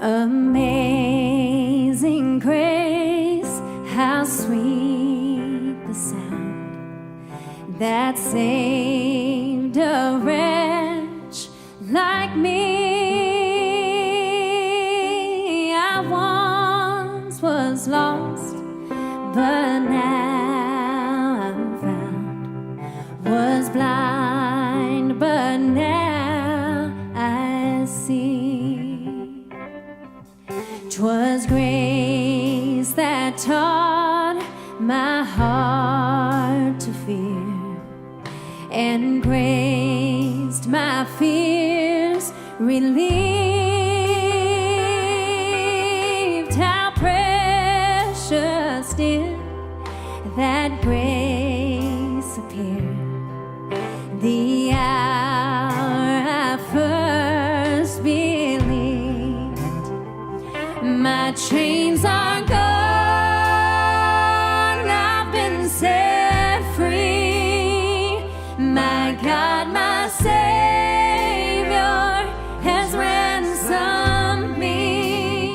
Amazing grace, how sweet the sound that saved a wretch like me. I once was lost, but now I'm found. Was blind, but now I see. 'Twas grace that taught my heart to fear, and graced my fears relieved. How precious did that grace appear the hour I first believed. My chains are gone, I've been set free. My God, my Savior has ransomed me,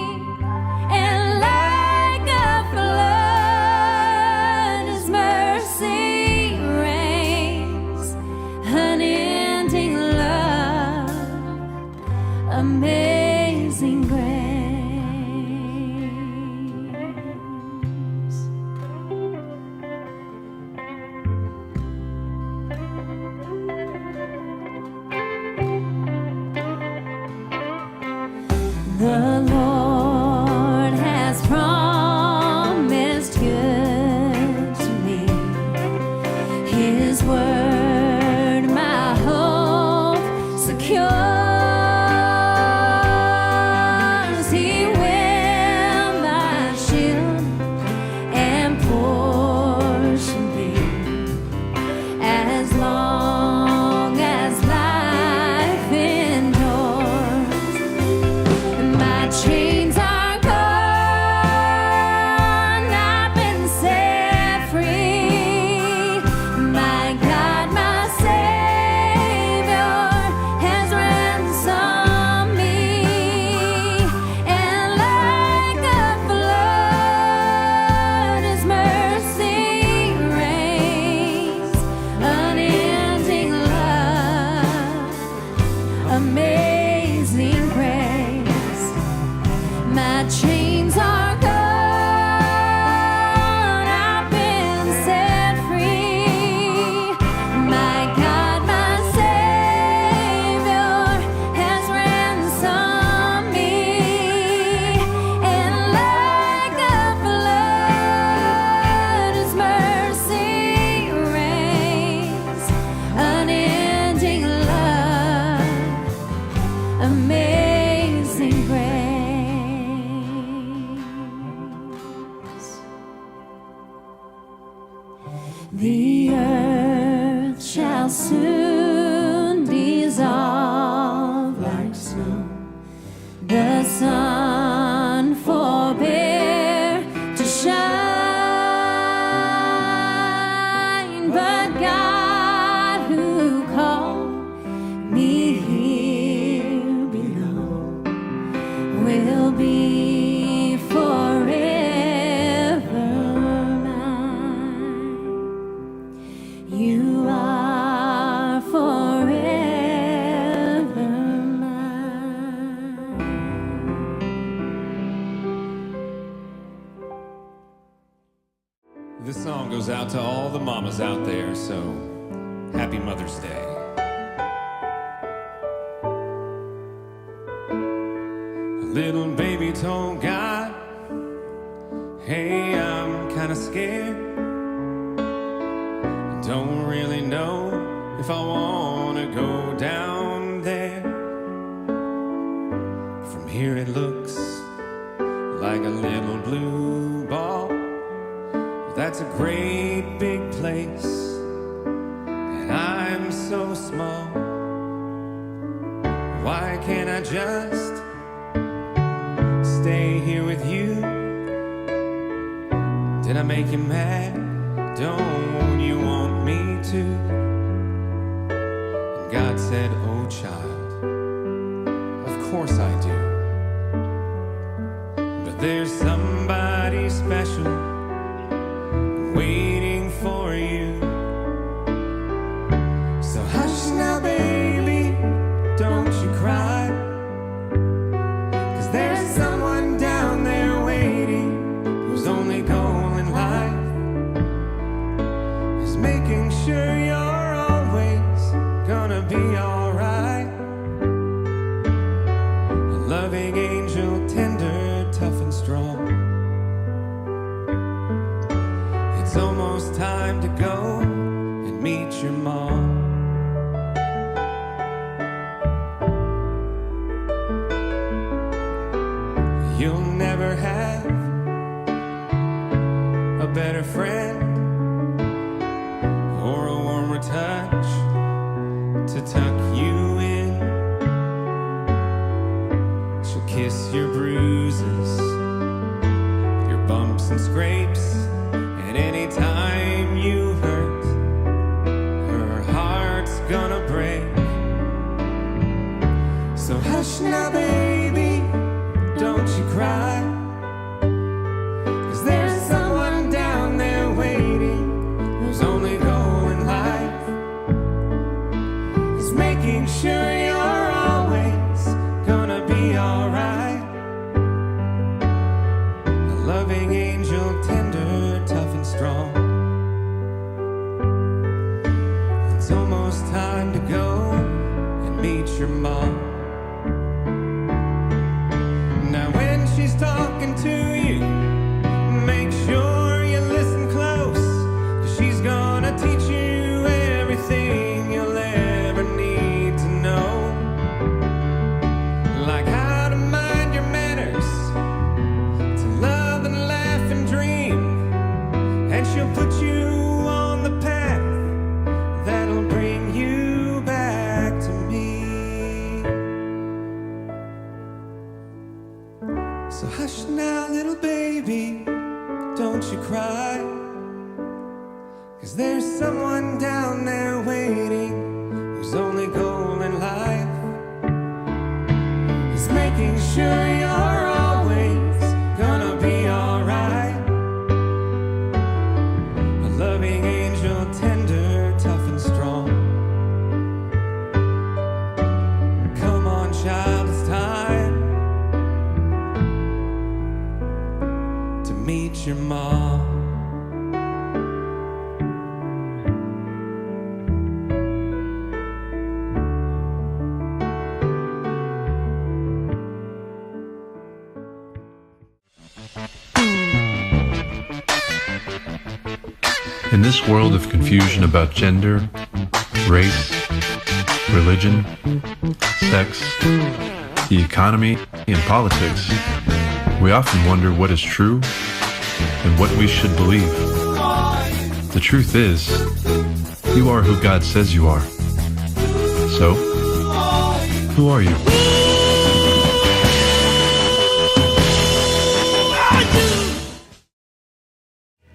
and like a flood His mercy reigns, unending love, amazing grace. The Lord has promised good to me. His word, my hope secures. He will my shield and portion be, as long as life endures. My chains are gone, I've been set free. My God, my Savior has ransomed me, and like a flood His mercy reigns, unending love, amazing grace. My chains are gone, I've been set free. My God, my Savior has ransomed me, and like a flood His mercy reigns, unending love, amazing grace. The earth shall soon dissolve like snow. The sun forbear to shine, but God who called me here below will be forever mine. You are forever mine. This song goes out to all the mamas out there, so happy Mother's Day. A little baby told God, hey, I'm kinda scared. I don't really know if I wanna go down there. From here it looks like a little blue ball. That's a great big place, and I'm so small. Why can't I just stay here with you? Did I make you mad? Don't you want me to? And God said, oh child, of course I do. there's somebody special waiting for you. So hush now, baby, don't you cry, 'cause there's someone down there waiting whose only goal in life is making sure you're always gonna be alright. A loving angel, tender, tough and strong. It's almost time to go and meet your mom. You'll never have a better friend or a warmer touch to tuck you in. She'll kiss your bruises, your bumps and scrapes, and anytime you hurt, her heart's gonna break. So hush now, baby, don't you cry, 'cause there's someone down there waiting whose only goal in life is making sure you're always gonna be alright. A loving angel, tender, tough and strong. It's almost time to go and meet your mom. Now when she's talking to you, make sure you listen close, 'cause she's gonna teach you everything you'll ever need to know. Like how to mind your manners, to love and laugh and dream. And she'll put you on the path that'll bring you back to me. So hush now, little baby, don't you cry, 'cause there's someone down there waiting whose only goal in life is making sure you're always gonna be alright. A loving angel, tender, tough and strong. Come on, child, it's time to meet your mom. In this world of confusion about gender, race, religion, sex, the economy, and politics, we often wonder what is true and what we should believe. The truth is, you are who God says you are. So, who are you?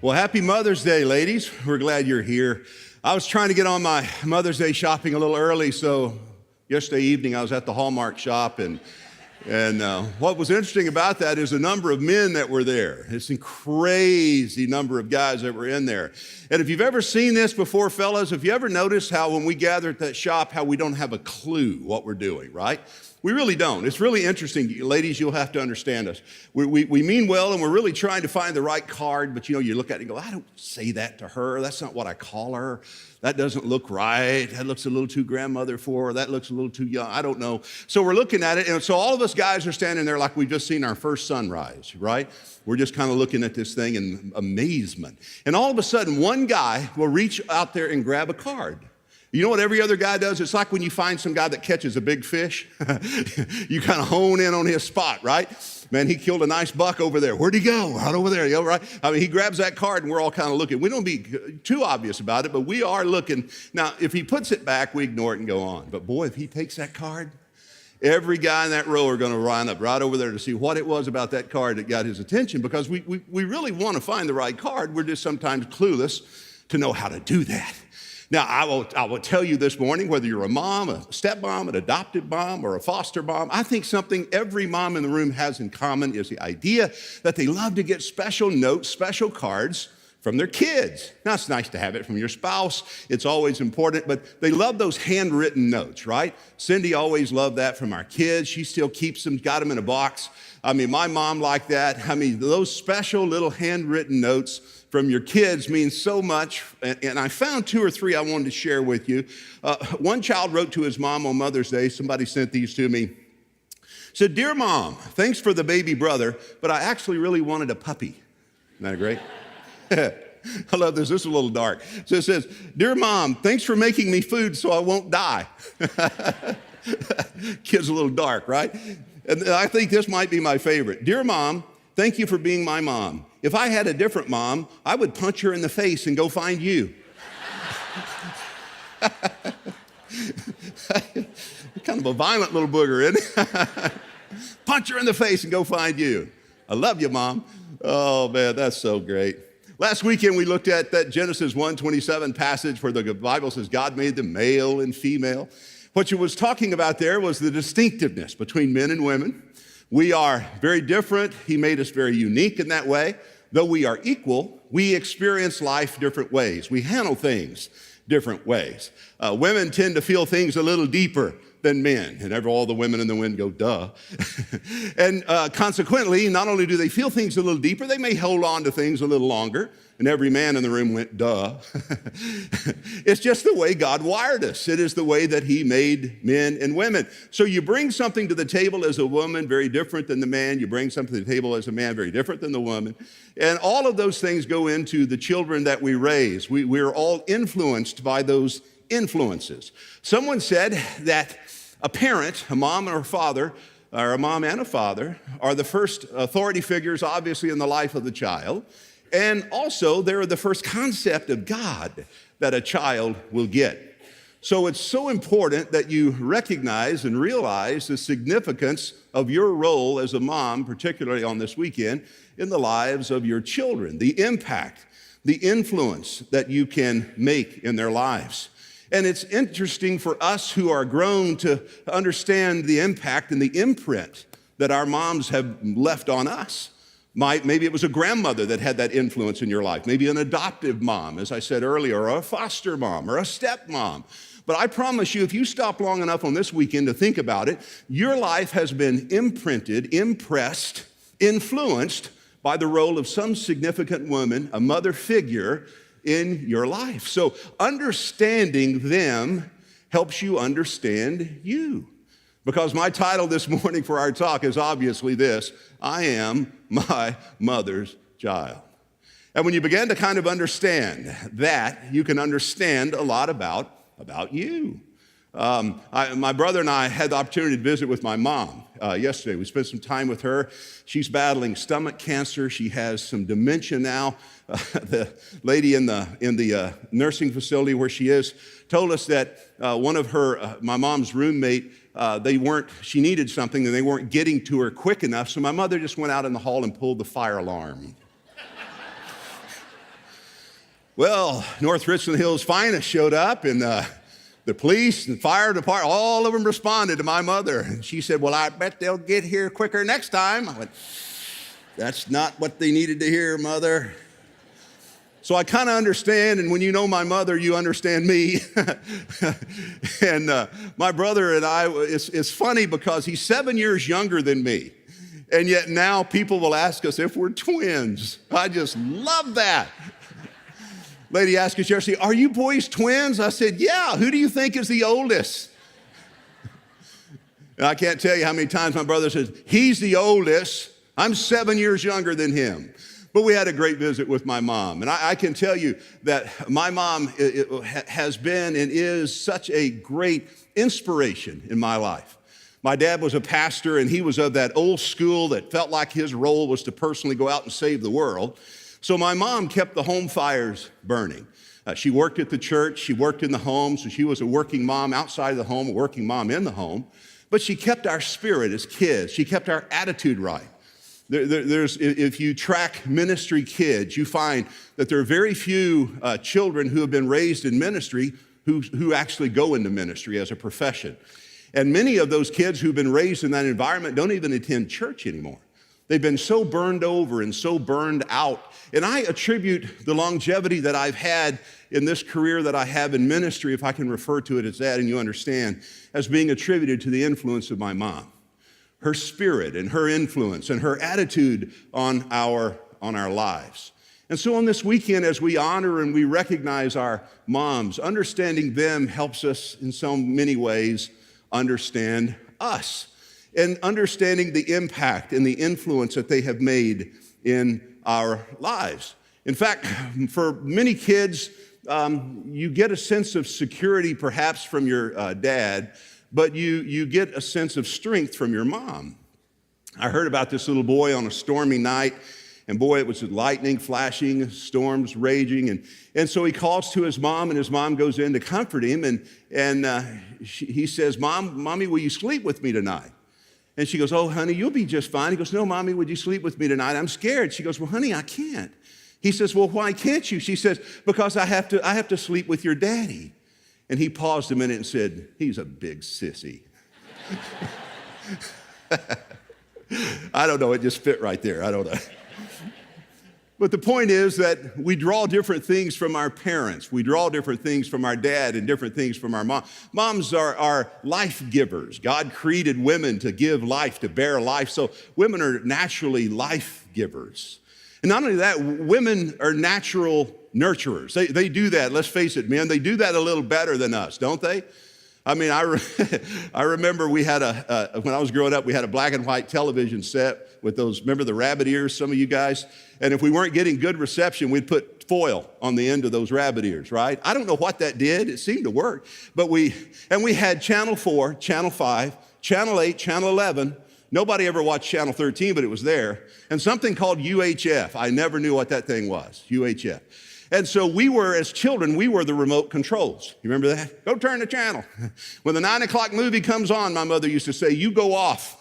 Well, happy Mother's Day, ladies. We're glad you're here. I was trying to get on my Mother's Day shopping a little early, so yesterday evening I was at the Hallmark shop, and what was interesting about that is the number of men that were there. It's a crazy number of guys that were in there. And if you've ever seen this before, fellas, have you ever noticed how when we gather at that shop, how we don't have a clue what we're doing, right? We really don't. It's really interesting. Ladies, you'll have to understand us. We mean well, and we're really trying to find the right card, but you look at it and go, I don't say that to her. That's not what I call her. That doesn't look right. That looks a little too grandmother for her. That looks a little too young. I don't know. So we're looking at it, and so all of us guys are standing there like we've just seen our first sunrise, right? We're just kind of looking at this thing in amazement. And all of a sudden, one guy will reach out there and grab a card. You know what every other guy does? It's like when you find some guy that catches a big fish. You kind of hone in on his spot, right? Man, he killed a nice buck over there. Where'd he go? Right over there, right? I mean, he grabs that card and we're all kind of looking. We don't be too obvious about it, but we are looking. Now, if he puts it back, we ignore it and go on. But boy, if he takes that card, every guy in that row are going to line up right over there to see what it was about that card that got his attention, because we really want to find the right card. We're just sometimes clueless to know how to do that. Now, I will tell you this morning, whether you're a mom, a stepmom, an adopted mom, or a foster mom, I think something every mom in the room has in common is the idea that they love to get special notes, special cards from their kids. Now, it's nice to have it from your spouse. It's always important, but they love those handwritten notes, right? Cindy always loved that from our kids. She still keeps them, got them in a box. I mean, my mom liked that. I mean, those special little handwritten notes from your kids means so much, and I found 2 or 3 I wanted to share with you. One child wrote to his mom on Mother's Day. Somebody sent these to me. Said, "Dear Mom, thanks for the baby brother, but I actually really wanted a puppy." Isn't that great? I love this. This is a little dark. So it says, "Dear Mom, thanks for making me food so I won't die." Kid's a little dark, right? And I think this might be my favorite. "Dear Mom, thank you for being my mom. If I had a different mom, I would punch her in the face and go find you." Kind of a violent little booger, isn't it? Punch her in the face and go find you. I love you, Mom. Oh, man, that's so great. Last weekend, we looked at that Genesis 1:27 passage where the Bible says God made them male and female. What you was talking about there was the distinctiveness between men and women. We are very different. He made us very unique in that way. Though we are equal, we experience life different ways. We handle things different ways. Women tend to feel things a little deeper than men. And all the women in the wind go, duh. And consequently, not only do they feel things a little deeper, they may hold on to things a little longer. And every man in the room went, duh. It's just the way God wired us. It is the way that he made men and women. So you bring something to the table as a woman, very different than the man. You bring something to the table as a man, very different than the woman. And all of those things go into the children that we raise. We're all influenced by those influences. Someone said that a parent, a mom or a father, or a mom and a father, are the first authority figures, obviously, in the life of the child. And also, they're the first concept of God that a child will get. So it's so important that you recognize and realize the significance of your role as a mom, particularly on this weekend, in the lives of your children, the impact, the influence that you can make in their lives. And it's interesting for us who are grown to understand the impact and the imprint that our moms have left on us. Maybe it was a grandmother that had that influence in your life, maybe an adoptive mom, as I said earlier, or a foster mom, or a stepmom. But I promise you, if you stop long enough on this weekend to think about it, your life has been imprinted, impressed, influenced by the role of some significant woman, a mother figure in your life. So understanding them helps you understand you. Because my title this morning for our talk is obviously this: I am my mother's child. And when you begin to kind of understand that, you can understand a lot about you. My brother and I had the opportunity to visit with my mom yesterday. We spent some time with her. She's battling stomach cancer. She has some dementia now. The lady in the nursing facility where she is told us that one of my mom's roommate, she needed something and they weren't getting to her quick enough. So my mother just went out in the hall and pulled the fire alarm. Well, North Richland Hills Finest showed up, and the police and fire department, all of them responded to my mother. And she said, "Well, I bet they'll get here quicker next time." I went, "That's not what they needed to hear, Mother." So I kind of understand, and when you know my mother, you understand me. And my brother and I, it's funny because he's 7 years younger than me. And yet now people will ask us if we're twins. I just love that. Lady asked us yesterday, "Are you boys twins?" I said, "Yeah, who do you think is the oldest?" And I can't tell you how many times my brother says, "He's the oldest. I'm 7 years younger than him." But we had a great visit with my mom. And I can tell you that my mom has been and is such a great inspiration in my life. My dad was a pastor, and he was of that old school that felt like his role was to personally go out and save the world. So my mom kept the home fires burning. She worked at the church, she worked in the home, so she was a working mom outside of the home, a working mom in the home. But she kept our spirit as kids. She kept our attitude right. If you track ministry kids, you find that there are very few children who have been raised in ministry who actually go into ministry as a profession. And many of those kids who've been raised in that environment don't even attend church anymore. They've been so burned over and so burned out. And I attribute the longevity that I've had in this career that I have in ministry, if I can refer to it as that and you understand, as being attributed to the influence of my mom. Her spirit and her influence and her attitude on our lives. And so on this weekend, as we honor and we recognize our moms, understanding them helps us in so many ways understand us and understanding the impact and the influence that they have made in our lives. In fact, for many kids, you get a sense of security perhaps from your dad, but you get a sense of strength from your mom. I heard about this little boy on a stormy night, and boy, it was lightning flashing, storms raging, and so he calls to his mom, and his mom goes in to comfort him, and he says, Mommy, will you sleep with me tonight? And she goes, oh, honey, you'll be just fine. He goes, no, Mommy, would you sleep with me tonight? I'm scared. She goes, well, honey, I can't. He says, well, why can't you? She says, because I have to sleep with your daddy. And he paused a minute and said, he's a big sissy. I don't know, it just fit right there. I don't know. But the point is that we draw different things from our parents. We draw different things from our dad and different things from our mom. Moms are life givers. God created women to give life, to bear life. So women are naturally life givers. And not only that, women are natural nurturers. They do that, let's face it, men, they do that a little better than us, don't they? I mean, I remember we had when I was growing up, we had a black and white television set with those, remember the rabbit ears, some of you guys? And if we weren't getting good reception, we'd put foil on the end of those rabbit ears, right? I don't know what that did. It seemed to work. But we had Channel 4, Channel 5, Channel 8, Channel 11. Nobody ever watched Channel 13, but it was there. And something called UHF. I never knew what that thing was, UHF. And so we were, as children, we were the remote controls. You remember that? Go turn the channel. When the 9 o'clock movie comes on, my mother used to say, you go off.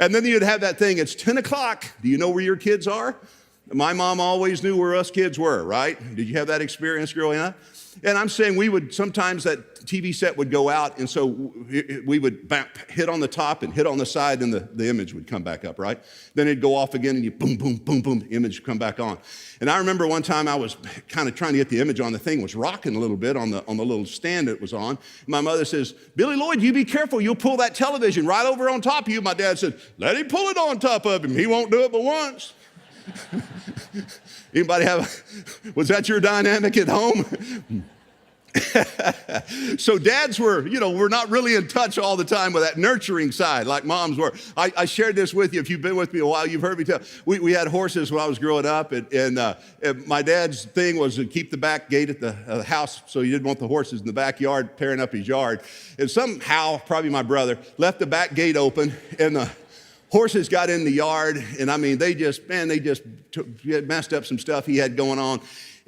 And then you'd have that thing, it's 10 o'clock. Do you know where your kids are? My mom always knew where us kids were, right? Did you have that experience growing up? And I'm saying sometimes that TV set would go out, and so we would hit on the top and hit on the side, and the image would come back up, right? Then it'd go off again, and you boom, boom, boom, boom, the image would come back on. And I remember one time I was kind of trying to get the image on, the thing was rocking a little bit on the little stand it was on. My mother says, Billy Lloyd, you be careful, you'll pull that television right over on top of you. My dad said, let him pull it on top of him. He won't do it but once. Anybody was that your dynamic at home? So dads we're not really in touch all the time with that nurturing side like moms were. I shared this with you. If you've been with me a while, you've heard me tell. We had horses when I was growing up, and my dad's thing was to keep the back gate at the house, so he didn't want the horses in the backyard tearing up his yard. And somehow, probably my brother, left the back gate open, and the horses got in the yard, and I mean, they just messed up some stuff he had going on.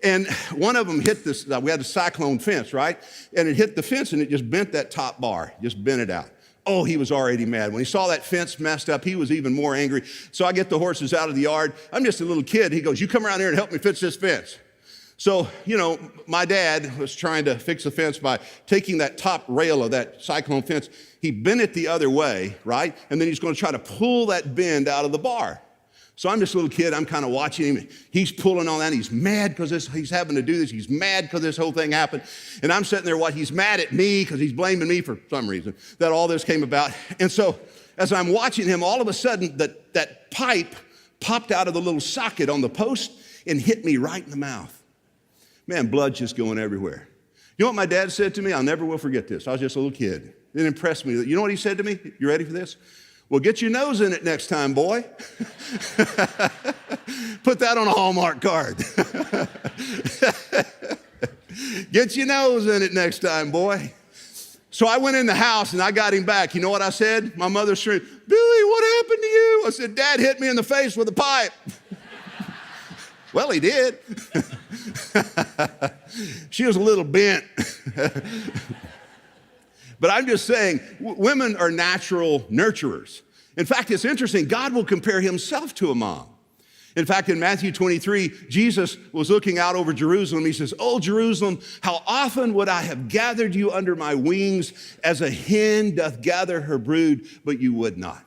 And one of them hit this, we had a cyclone fence, right? And it hit the fence and it just bent that top bar, just bent it out. Oh, he was already mad. When he saw that fence messed up, he was even more angry. So I get the horses out of the yard. I'm just a little kid. He goes, you come around here and help me fix this fence. So, my dad was trying to fix the fence by taking that top rail of that cyclone fence. He bent it the other way, right? And then he's going to try to pull that bend out of the bar. So I'm this little kid, I'm kind of watching him. He's pulling on that. He's mad because he's having to do this. He's mad because this whole thing happened. And I'm sitting there, he's mad at me because he's blaming me for some reason that all this came about. And so as I'm watching him, all of a sudden that pipe popped out of the little socket on the post and hit me right in the mouth. Man, blood's just going everywhere. You know what my dad said to me? I'll never will forget this. I was just a little kid. It impressed me. You know what he said to me? You ready for this? Well, get your nose in it next time, boy. Put that on a Hallmark card. Get your nose in it next time, boy. So I went in the house and I got him back. You know what I said? My mother screamed, Billy, what happened to you? I said, Dad hit me in the face with a pipe. Well, he did. She was a little bent. But I'm just saying, women are natural nurturers. In fact, it's interesting. God will compare himself to a mom. In fact, in Matthew 23, Jesus was looking out over Jerusalem. He says, "Oh, Jerusalem, how often would I have gathered you under my wings as a hen doth gather her brood, but you would not."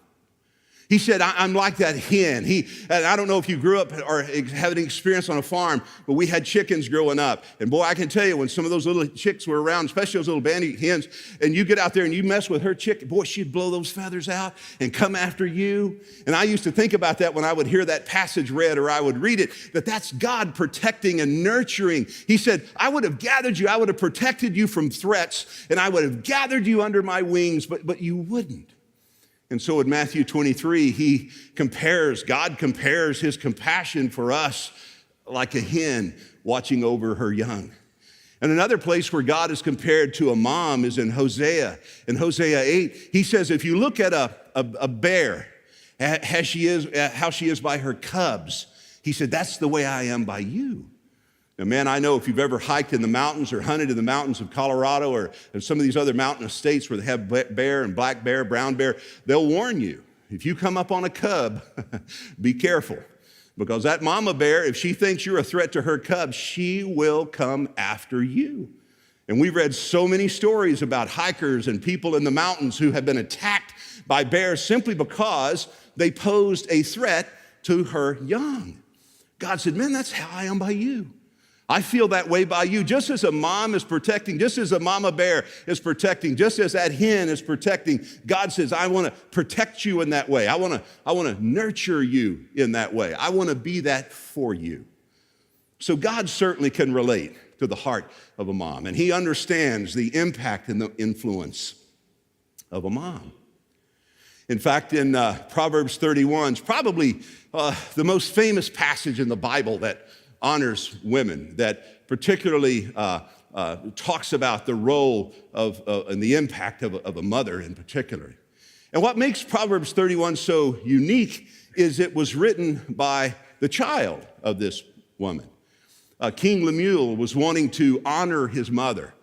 He said, I'm like that hen. And I don't know if you grew up or had an experience on a farm, but we had chickens growing up. And boy, I can tell you, when some of those little chicks were around, especially those little bandy hens, and you get out there and you mess with her chick, boy, she'd blow those feathers out and come after you. And I used to think about that when I would hear that passage read or I would read it, that that's God protecting and nurturing. He said, I would have gathered you, I would have protected you from threats, and I would have gathered you under my wings, but you wouldn't. And so in Matthew 23, God compares his compassion for us like a hen watching over her young. And another place where God is compared to a mom is in Hosea. In Hosea 8, he says, if you look at a bear, how she is by her cubs, he said, that's the way I am by you. Now, man, I know if you've ever hiked in the mountains or hunted in the mountains of Colorado or some of these other mountainous states where they have bear and black bear, brown bear, they'll warn you. If you come up on a cub, be careful. Because that mama bear, if she thinks you're a threat to her cubs, she will come after you. And we've read so many stories about hikers and people in the mountains who have been attacked by bears simply because they posed a threat to her young. God said, man, that's how I am by you. I feel that way by you. Just as a mom is protecting, just as a mama bear is protecting, just as that hen is protecting, God says, I want to protect you in that way. I want to nurture you in that way. I want to be that for you. So God certainly can relate to the heart of a mom, and he understands the impact and the influence of a mom. In fact, in Proverbs 31, it's probably the most famous passage in the Bible that honors women, that particularly talks about the role of and the impact of a mother in particular. And what makes Proverbs 31 so unique is it was written by the child of this woman. King Lemuel was wanting to honor his mother.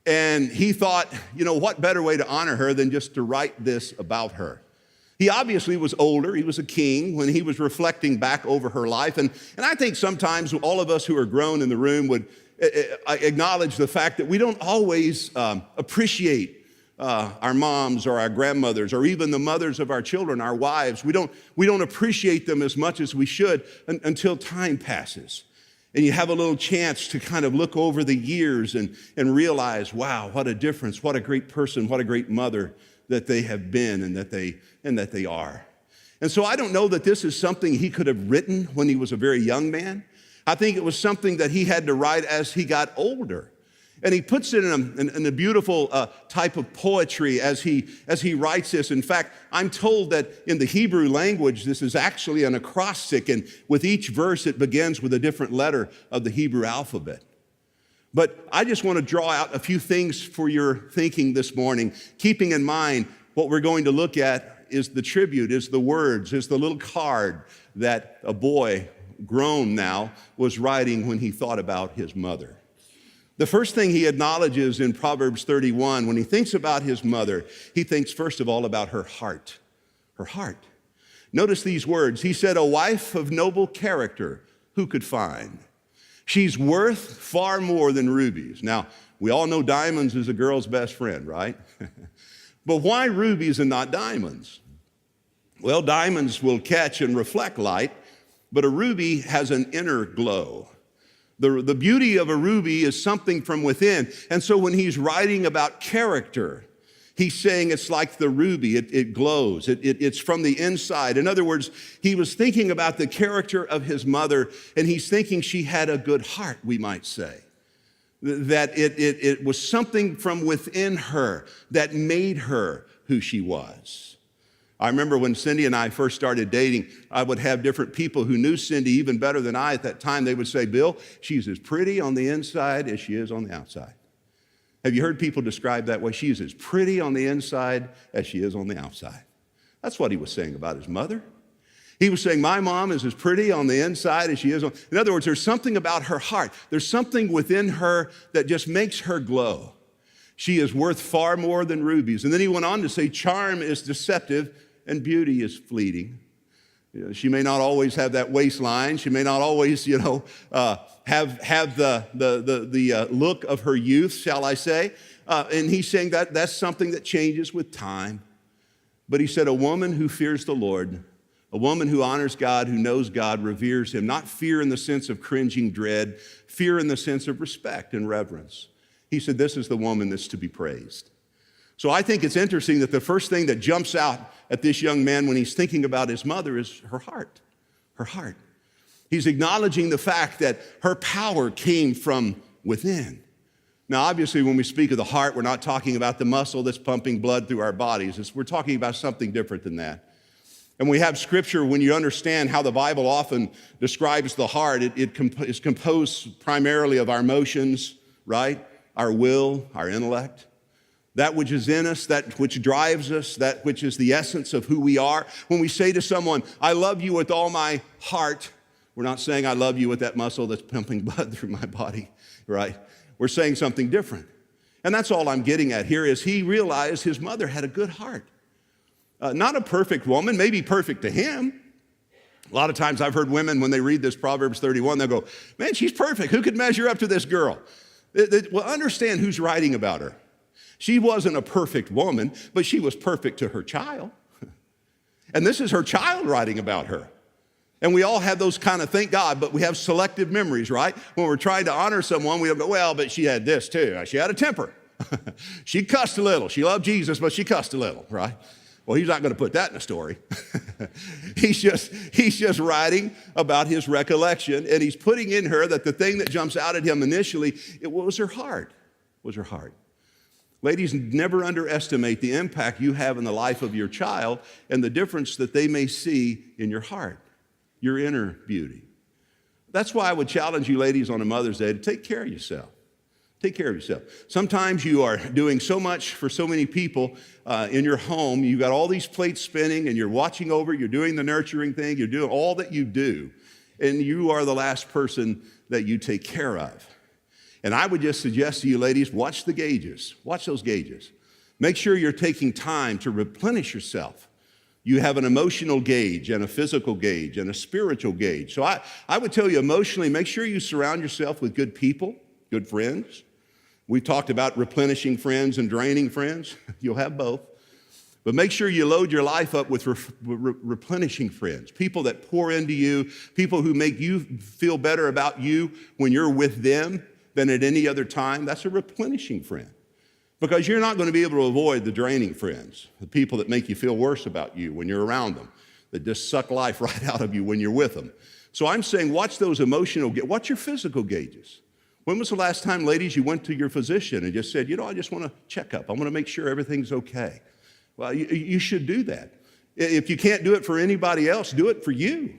And he thought, what better way to honor her than just to write this about her? He obviously was older. He was a king when he was reflecting back over her life. And I think sometimes all of us who are grown in the room would acknowledge the fact that we don't always appreciate our moms or our grandmothers or even the mothers of our children, our wives. We don't appreciate them as much as we should until time passes. And you have a little chance to kind of look over the years and realize, wow, what a difference, what a great person, what a great mother that they have been and that they are. And so I don't know that this is something he could have written when he was a very young man. I think it was something that he had to write as he got older. And he puts it in a beautiful type of poetry as he writes this. In fact, I'm told that in the Hebrew language, this is actually an acrostic, and with each verse, it begins with a different letter of the Hebrew alphabet. But I just want to draw out a few things for your thinking this morning, keeping in mind what we're going to look at is the tribute, is the words, is the little card that a boy, grown now, was writing when he thought about his mother. The first thing he acknowledges in Proverbs 31, when he thinks about his mother, he thinks first of all about her heart. Her heart. Notice these words. He said, a wife of noble character, who could find? She's worth far more than rubies. Now, we all know diamonds is a girl's best friend, right? But why rubies and not diamonds? Well, diamonds will catch and reflect light, but a ruby has an inner glow. The beauty of a ruby is something from within. And so when he's writing about character, he's saying it's like the ruby, it glows, it's from the inside. In other words, he was thinking about the character of his mother, and he's thinking she had a good heart, we might say. That it was something from within her that made her who she was. I remember when Cindy and I first started dating, I would have different people who knew Cindy even better than I at that time. They would say, Bill, she's as pretty on the inside as she is on the outside. Have you heard people describe that way? She's as pretty on the inside as she is on the outside. That's what he was saying about his mother. He was saying, my mom is as pretty on the inside as she is on. In other words, there's something about her heart. There's something within her that just makes her glow. She is worth far more than rubies. And then he went on to say, charm is deceptive and beauty is fleeting. She may not always have that waistline. She may not always, have the look of her youth, shall I say. And he's saying that that's something that changes with time. But he said, a woman who fears the Lord, a woman who honors God, who knows God, reveres him, not fear in the sense of cringing dread, fear in the sense of respect and reverence. He said, this is the woman that's to be praised. So I think it's interesting that the first thing that jumps out at this young man when he's thinking about his mother is her heart, her heart. He's acknowledging the fact that her power came from within. Now, obviously, when we speak of the heart, we're not talking about the muscle that's pumping blood through our bodies. We're talking about something different than that. And we have scripture, when you understand how the Bible often describes the heart, it is composed primarily of our emotions, right? Our will, our intellect. That which is in us, that which drives us, that which is the essence of who we are. When we say to someone, I love you with all my heart, we're not saying I love you with that muscle that's pumping blood through my body, right? We're saying something different. And that's all I'm getting at here is he realized his mother had a good heart. Not a perfect woman, maybe perfect to him. A lot of times I've heard women, when they read this Proverbs 31, they'll go, man, she's perfect. Who could measure up to this girl? Well, understand who's writing about her. She wasn't a perfect woman, but she was perfect to her child. And this is her child writing about her. And we all have those kind of, thank God, but we have selective memories, right? When we're trying to honor someone, we don't go, well, but she had this too. She had a temper. She cussed a little. She loved Jesus, but she cussed a little, right? Well, he's not going to put that in a story. He's just writing about his recollection, and he's putting in her that the thing that jumps out at him initially, it was her heart, was her heart. Ladies, never underestimate the impact you have in the life of your child and the difference that they may see in your heart, your inner beauty. That's why I would challenge you ladies on a Mother's Day to take care of yourself. Take care of yourself. Sometimes you are doing so much for so many people in your home. You've got all these plates spinning and you're watching over, you're doing the nurturing thing, you're doing all that you do, and you are the last person that you take care of. And I would just suggest to you ladies, watch the gauges. Watch those gauges. Make sure you're taking time to replenish yourself. You have an emotional gauge and a physical gauge and a spiritual gauge. So I would tell you emotionally, make sure you surround yourself with good people, good friends. We talked about replenishing friends and draining friends. You'll have both. But make sure you load your life up with replenishing friends, people that pour into you, people who make you feel better about you when you're with them than at any other time. That's a replenishing friend. Because you're not going to be able to avoid the draining friends, the people that make you feel worse about you when you're around them, that just suck life right out of you when you're with them. So I'm saying watch those emotional, watch your physical gauges. When was the last time, ladies, you went to your physician and just said, I just want to check up. I want to make sure everything's okay. Well, you should do that. If you can't do it for anybody else, do it for you.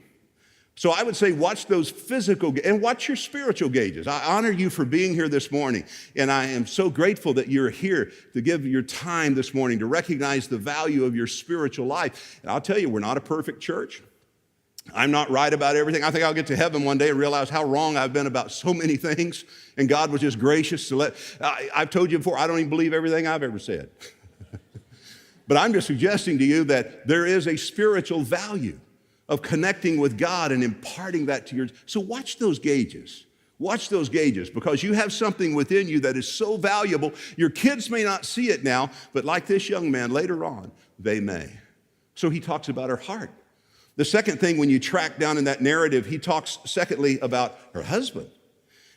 So I would say watch those physical and watch your spiritual gauges. I honor you for being here this morning, and I am so grateful that you're here to give your time this morning to recognize the value of your spiritual life. And I'll tell you, we're not a perfect church. I'm not right about everything. I think I'll get to heaven one day and realize how wrong I've been about so many things, and God was just gracious to let. I've told you before, I don't even believe everything I've ever said. But I'm just suggesting to you that there is a spiritual value of connecting with God and imparting that to yours. So watch those gauges. Watch those gauges, because you have something within you that is so valuable. Your kids may not see it now, but like this young man, later on, they may. So he talks about her heart. The second thing, when you track down in that narrative, he talks, secondly, about her husband.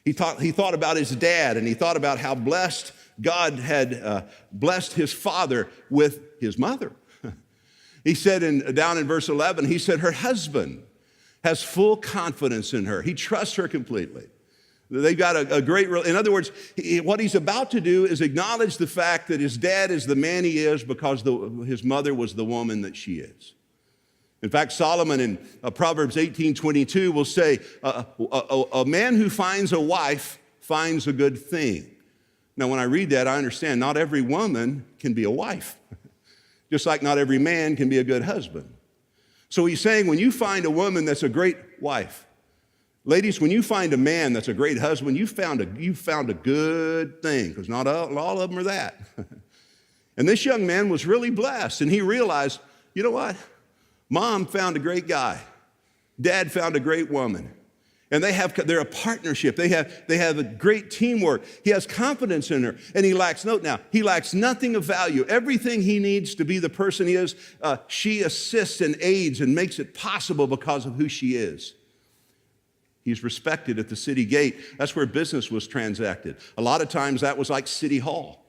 He thought about his dad, and he thought about how blessed God had blessed his father with his mother. He said down in verse 11, he said, her husband has full confidence in her. He trusts her completely. They've got a great, in other words, what he's about to do is acknowledge the fact that his dad is the man he is because his mother was the woman that she is. In fact, Solomon in Proverbs 18:22 will say, a man who finds a wife finds a good thing. Now, when I read that, I understand not every woman can be a wife. Just like not every man can be a good husband. So he's saying when you find a woman that's a great wife, ladies, when you find a man that's a great husband, you found a good thing, because not all of them are that. And this young man was really blessed, and he realized you know what? Mom found a great guy. Dad found a great woman. And they're a partnership. They have a great teamwork. He has confidence in her. And he lacks nothing of value. Everything he needs to be the person he is, she assists and aids and makes it possible because of who she is. He's respected at the city gate. That's where business was transacted. A lot of times that was like City Hall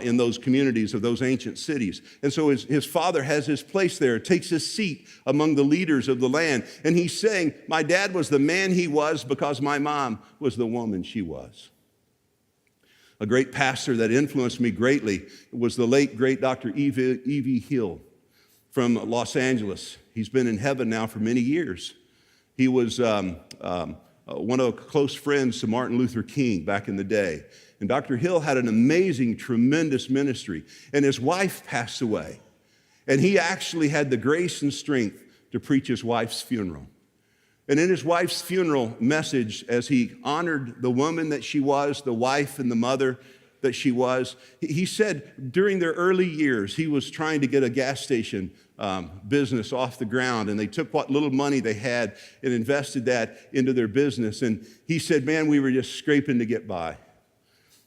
in those communities of those ancient cities. And so his father has his place there, takes his seat among the leaders of the land. And he's saying, my dad was the man he was because my mom was the woman she was. A great pastor that influenced me greatly was the late, great Dr. E.V. Hill from Los Angeles. He's been in heaven now for many years. He was one of close friends to Martin Luther King back in the day. And Dr. Hill had an amazing, tremendous ministry. And his wife passed away. And he actually had the grace and strength to preach his wife's funeral. And in his wife's funeral message, as he honored the woman that she was, the wife and the mother that she was, he said during their early years, he was trying to get a gas station business off the ground. And they took what little money they had and invested that into their business. And he said, man, we were just scraping to get by.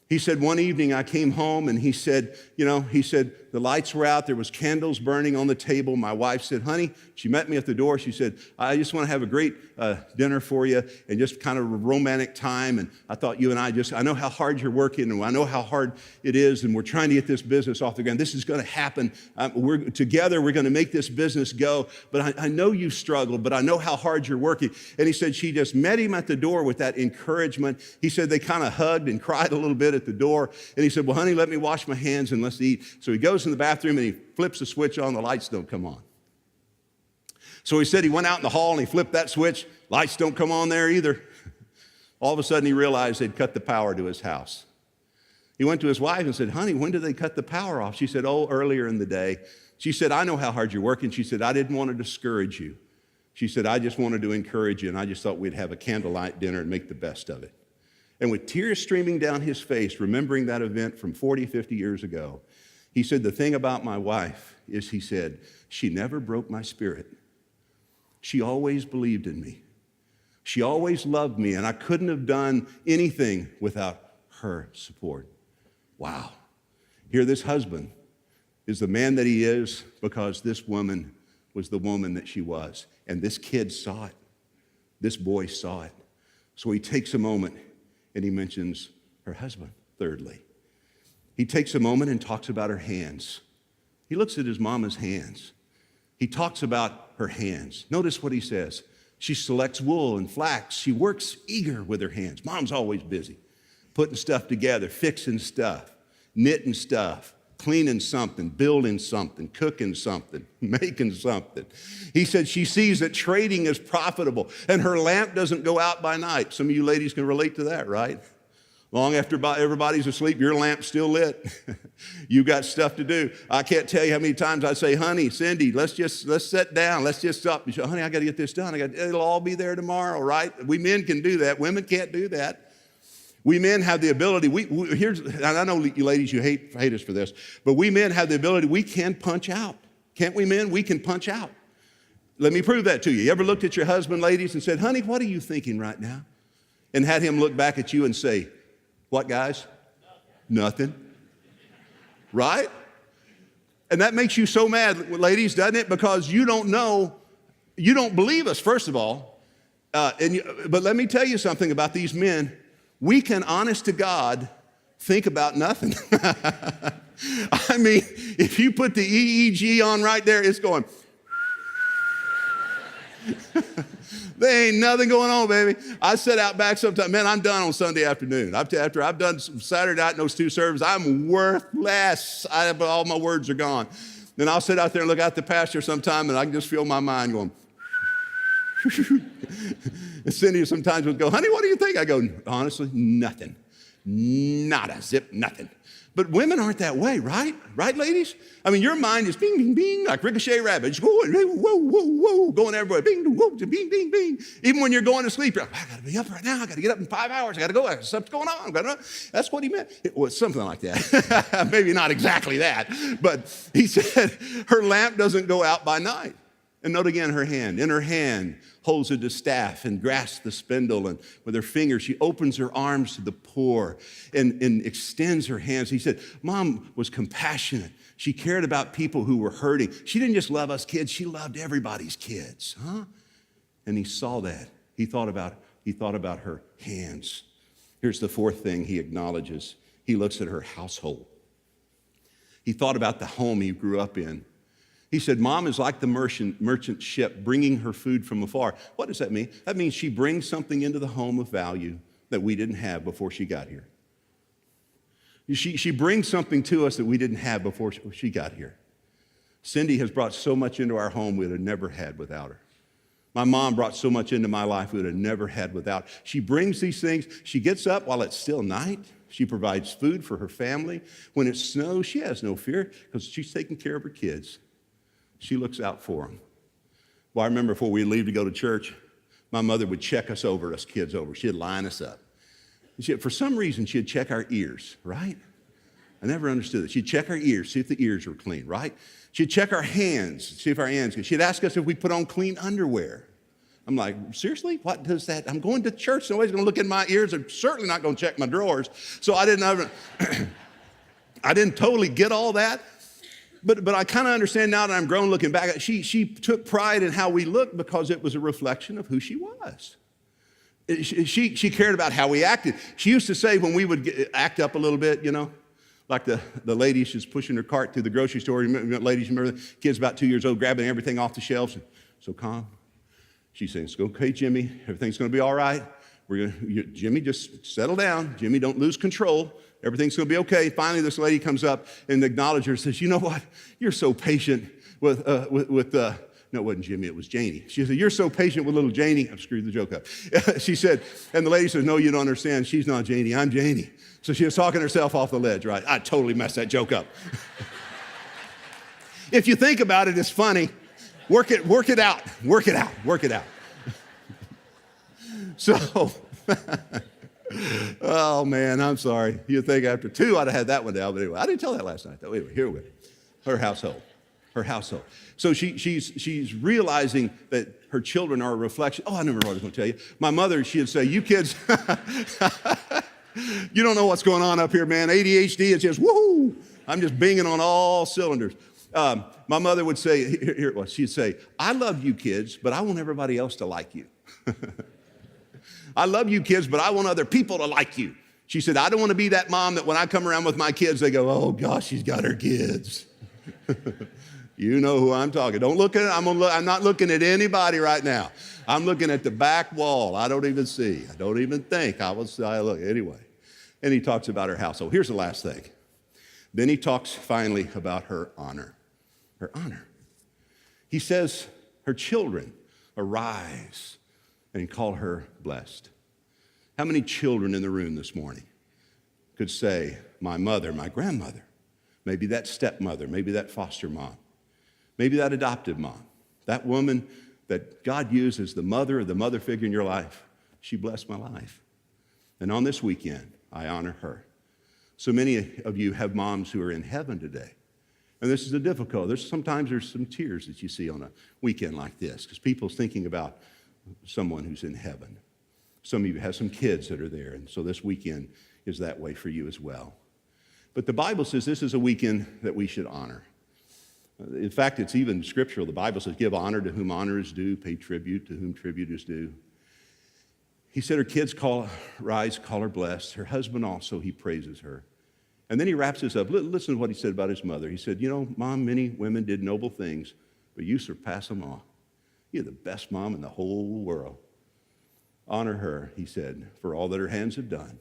He said, one evening I came home and he said, the lights were out, there was candles burning on the table. My wife said, honey, she met me at the door. She said, I just want to have a great dinner for you and just kind of a romantic time. And I thought you and I know how hard you're working and I know how hard it is and we're trying to get this business off the ground. This is going to happen. We're going to make this business go. But I know you struggled, but I know how hard you're working. And he said she just met him at the door with that encouragement. He said they kind of hugged and cried a little bit at the door. And he said, well, honey, let me wash my hands and let's eat. So he goes in the bathroom and he flips the switch on, the lights don't come on. So he said he went out in the hall and he flipped that switch, lights don't come on there either. All of a sudden he realized they'd cut the power to his house. He went to his wife and said, honey, when did they cut the power off? She said, oh, earlier in the day. She said, I know how hard you're working. She said, I didn't want to discourage you. She said, I just wanted to encourage you and I just thought we'd have a candlelight dinner and make the best of it. And with tears streaming down his face, remembering that event from 40, 50 years ago, he said, the thing about my wife is, he said, she never broke my spirit. She always believed in me. She always loved me, and I couldn't have done anything without her support. Wow. Here, this husband is the man that he is because this woman was the woman that she was. And this kid saw it. This boy saw it. So he takes a moment and he mentions her husband, thirdly. He takes a moment and talks about her hands. He looks at his mama's hands. He talks about her hands. Notice what he says. She selects wool and flax. She works eager with her hands. Mom's always busy, putting stuff together, fixing stuff, knitting stuff, cleaning something, building something, cooking something, making something. He said she sees that trading is profitable and her lamp doesn't go out by night. Some of you ladies can relate to that, right? Long after everybody's asleep, your lamp's still lit. You got stuff to do. I can't tell you how many times I say, honey, Cindy, let's sit down. Let's just stop. You say, honey, I got to get this done. It'll all be there tomorrow, right? We men can do that. Women can't do that. We men have the ability. And I know you ladies, you hate us for this, but we men have the ability. We can punch out. Can't we men? We can punch out. Let me prove that to you. You ever looked at your husband, ladies, and said, honey, what are you thinking right now? And had him look back at you and say, what, guys? Nothing. Right? And that makes you so mad, ladies, doesn't it? Because you don't know, you don't believe us, first of all. But let me tell you something about these men. We can, honest to God, think about nothing. I mean, if you put the EEG on right there, it's going. There ain't nothing going on, baby. I sit out back sometimes. Man, I'm done on Sunday afternoon. After I've done Saturday night in those two services, I'm worthless. All my words are gone. Then I'll sit out there and look out the pasture sometime, and I can just feel my mind going. And Cindy sometimes would go, honey, what do you think? I go, honestly, nothing. Nada, zip, nothing. But women aren't that way, right? Right, ladies? I mean, your mind is bing, bing, bing, like ricochet rabbits, going, whoa, whoa, whoa, going everywhere, bing, whoa, bing, bing, bing. Even when you're going to sleep, you're like, I got to be up right now. I got to get up in 5 hours. I got to go. Something's going on. That's what he meant. It was something like that. Maybe not exactly that, but he said her lamp doesn't go out by night. And note again her hand. In her hand holds a distaff and grasps the spindle, and with her fingers she opens her arms to the poor and extends her hands. He said, Mom was compassionate. She cared about people who were hurting. She didn't just love us kids, she loved everybody's kids. And he saw that. He thought about her hands. Here's the fourth thing he acknowledges. He looks at her household. He thought about the home he grew up in. He said, Mom is like the merchant ship bringing her food from afar. What does that mean? That means she brings something into the home of value that we didn't have before she got here. She brings something to us that we didn't have before she got here. Cindy has brought so much into our home we would have never had without her. My mom brought so much into my life we would have never had without. She brings these things. She gets up while it's still night. She provides food for her family. When it snows, she has no fear because she's taking care of her kids. She looks out for them. Well, I remember before we leave to go to church, my mother would check us kids over. She'd line us up. For some reason, she'd check our ears, right? I never understood it. She'd check our ears, see if the ears were clean, right? She'd check our hands, see if our hands were good. She'd ask us if we put on clean underwear. I'm like, seriously? What does that? I'm going to church. Nobody's going to look in my ears. I'm certainly not going to check my drawers. So I didn't totally get all that. But I kind of understand now that I'm grown looking back. She took pride in how we looked because it was a reflection of who she was. She cared about how we acted. She used to say when we would act up a little bit, like the lady, she's pushing her cart through the grocery store. Ladies, remember the kids about 2 years old grabbing everything off the shelves. And, so calm. She's saying, okay, Jimmy, everything's going to be all right. Jimmy, just settle down. Jimmy, don't lose control. Everything's going to be okay. Finally, this lady comes up and acknowledges her and says, you know what? You're so patient with no, it wasn't Jimmy, it was Janie. She said, you're so patient with little Janie. I've screwed the joke up. She said, and the lady says, no, you don't understand. She's not Janie, I'm Janie. So she was talking herself off the ledge, right? I totally messed that joke up. If you think about it, it's funny. Work it out. So, oh man, I'm sorry. You think after two I'd have had that one down, but anyway, I didn't tell that last night though. Anyway, here we go. Her household. So she's realizing that her children are a reflection. Oh, I never what I was going to tell you. My mother, she'd say, you kids, you don't know what's going on up here, man. ADHD is just, woohoo. I'm just binging on all cylinders. My mother would say, here it was, she'd say, I love you kids, but I want everybody else to like you. I love you kids, but I want other people to like you. She said, I don't want to be that mom that when I come around with my kids, they go, oh gosh, she's got her kids. You know who I'm talking. Don't look at it. I'm not looking at anybody right now. I'm looking at the back wall. I don't even see. I don't even think. I look anyway. And he talks about her household. Here's the last thing. Then he talks finally about her honor. Her honor. He says, her children arise and call her blessed. How many children in the room this morning could say, my mother, my grandmother, maybe that stepmother, maybe that foster mom, maybe that adoptive mom, that woman that God used as the mother or the mother figure in your life, she blessed my life. And on this weekend, I honor her. So many of you have moms who are in heaven today. And this is a difficult. Sometimes there's some tears that you see on a weekend like this because people's thinking about someone who's in heaven. Some of you have some kids that are there, and so this weekend is that way for you as well. But the Bible says this is a weekend that we should honor. In fact, it's even scriptural. The Bible says, give honor to whom honor is due, pay tribute to whom tribute is due. He said her kids rise, call her blessed. Her husband also, he praises her. And then he wraps this up. Listen to what he said about his mother. He said, Mom, many women did noble things, but you surpass them all. You're the best mom in the whole world. Honor her, he said, for all that her hands have done,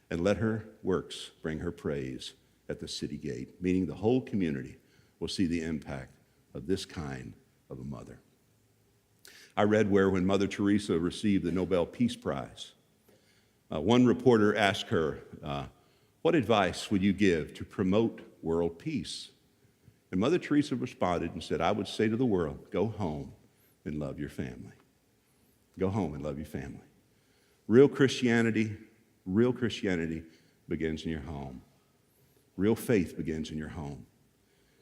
and let her works bring her praise at the city gate, meaning the whole community will see the impact of this kind of a mother. I read where when Mother Teresa received the Nobel Peace Prize, one reporter asked her, What advice would you give to promote world peace? And Mother Teresa responded and said, I would say to the world, go home and love your family. Go home and love your family. Real Christianity begins in your home. Real faith begins in your home.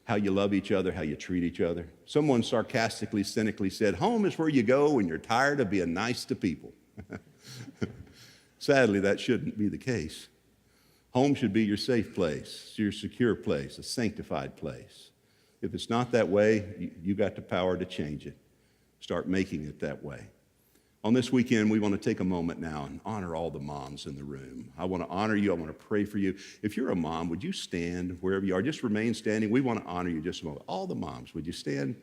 How you love each other, how you treat each other. Someone sarcastically, cynically said, home is where you go when you're tired of being nice to people. Sadly, that shouldn't be the case. Home should be your safe place, your secure place, a sanctified place. If it's not that way, you got the power to change it. Start making it that way. On this weekend, we want to take a moment now and honor all the moms in the room. I want to honor you. I want to pray for you. If you're a mom, would you stand wherever you are? Just remain standing. We want to honor you just a moment. All the moms, would you stand?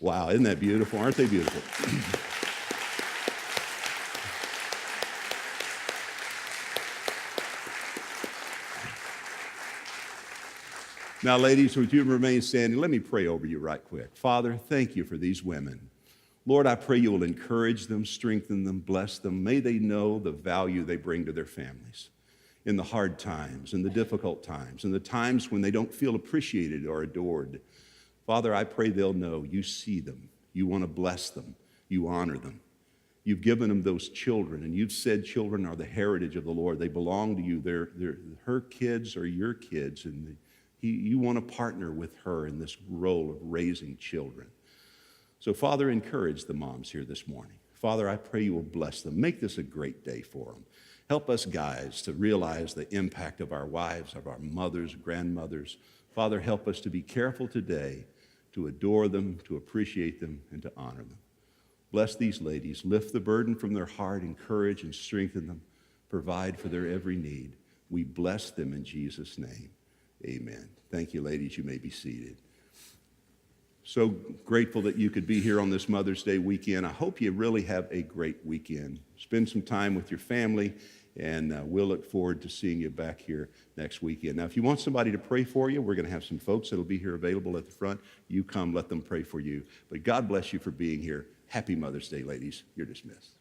Wow, isn't that beautiful? Aren't they beautiful? Now, ladies, would you remain standing? Let me pray over you right quick. Father, thank you for these women. Lord, I pray you will encourage them, strengthen them, bless them. May they know the value they bring to their families in the hard times, in the difficult times, in the times when they don't feel appreciated or adored. Father, I pray they'll know you see them, you want to bless them, you honor them. You've given them those children, and you've said children are the heritage of the Lord. They belong to you. Her kids are your kids, and you want to partner with her in this role of raising children. So, Father, encourage the moms here this morning. Father, I pray you will bless them. Make this a great day for them. Help us guys to realize the impact of our wives, of our mothers, grandmothers. Father, help us to be careful today to adore them, to appreciate them, and to honor them. Bless these ladies. Lift the burden from their heart, encourage and strengthen them. Provide for their every need. We bless them in Jesus' name. Amen. Thank you, ladies. You may be seated. So grateful that you could be here on this Mother's Day weekend. I hope you really have a great weekend. Spend some time with your family, and we'll look forward to seeing you back here next weekend. Now, if you want somebody to pray for you, we're going to have some folks that will be here available at the front. You come, let them pray for you. But God bless you for being here. Happy Mother's Day, ladies. You're dismissed.